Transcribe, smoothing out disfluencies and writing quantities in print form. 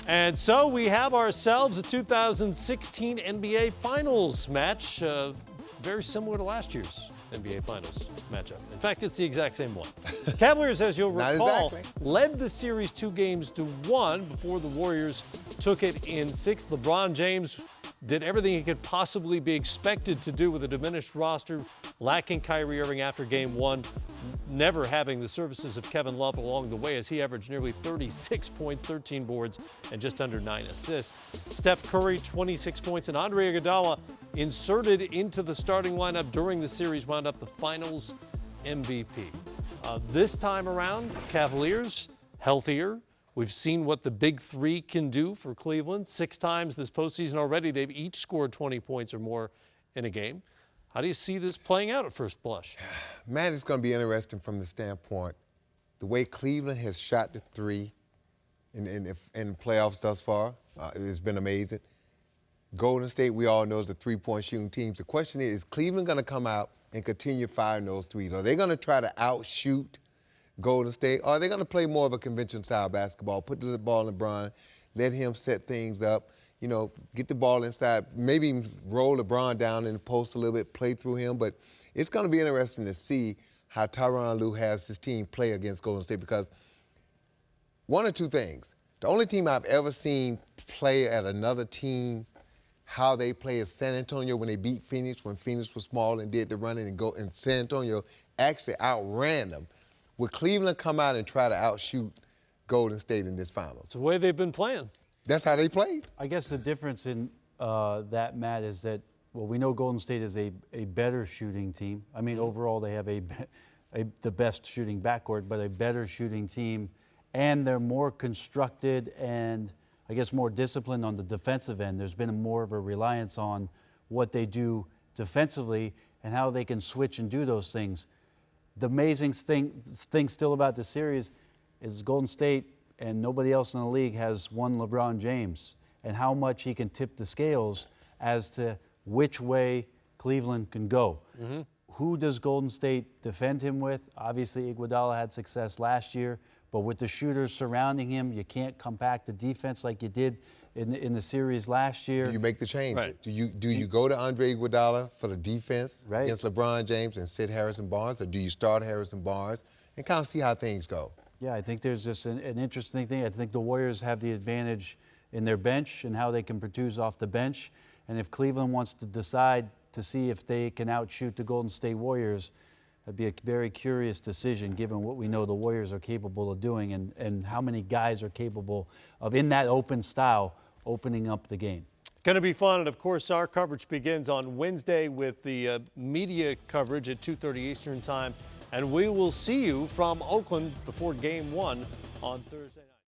And so we have ourselves a 2016 NBA Finals match, very similar to last year's NBA Finals matchup. In fact, it's the exact same one. Cavaliers, as you'll recall, led the series 2-1 before the Warriors took it in 6. LeBron James did everything he could possibly be expected to do with a diminished roster, lacking Kyrie Irving after Game 1, never having the services of Kevin Love along the way as he averaged nearly 36 points, 13 boards, and just under 9 assists. Steph Curry, 26 points, and Andre Iguodala, inserted into the starting lineup during the series, wound up the Finals MVP. This time around, Cavaliers healthier. We've seen what the big three can do for Cleveland. 6 times this postseason already, they've each scored 20 points or more in a game. How do you see this playing out at first blush? Man, it's going to be interesting from the standpoint, the way Cleveland has shot the three in playoffs thus far. It's been amazing. Golden State, we all know, is the three-point shooting team. The question is Cleveland going to come out and continue firing those threes? Are they going to try to outshoot Golden State, or are they going to play more of a conventional-style basketball, put the ball in LeBron, let him set things up, you know, get the ball inside, maybe roll LeBron down in the post a little bit, play through him. But it's going to be interesting to see how Tyronn Lue has his team play against Golden State, because one or two things. The only team I've ever seen play at another team how they play is San Antonio when they beat Phoenix, when Phoenix was small and did the running, and San Antonio actually outran them. Will Cleveland come out and try to outshoot Golden State in this finals? It's the way they've been playing. That's how they played. I guess the difference in that, Matt, is that, well, we know Golden State is a better shooting team. I mean, overall, they have the best shooting backcourt, but a better shooting team. And they're more constructed and, I guess, more disciplined on the defensive end. There's been more of a reliance on what they do defensively and how they can switch and do those things. The amazing thing still about the series is Golden State and nobody else in the league has one LeBron James, and how much he can tip the scales as to which way Cleveland can go. Mm-hmm. Who does Golden State defend him with? Obviously, Iguodala had success last year, but with the shooters surrounding him, you can't compact the defense like you did in the series last year. Do you make the change? Right. Do you go to Andre Iguodala for the defense against LeBron James and sit Harrison Barnes, or do you start Harrison Barnes and kind of see how things go? Yeah, I think there's just an interesting thing. I think the Warriors have the advantage in their bench and how they can produce off the bench. And if Cleveland wants to decide to see if they can outshoot the Golden State Warriors, that'd be a very curious decision given what we know the Warriors are capable of doing and how many guys are capable of, in that open style, opening up the game. Going to be fun, and of course our coverage begins on Wednesday with the media coverage at 2:30 Eastern Time, and we will see you from Oakland before Game 1 on Thursday night.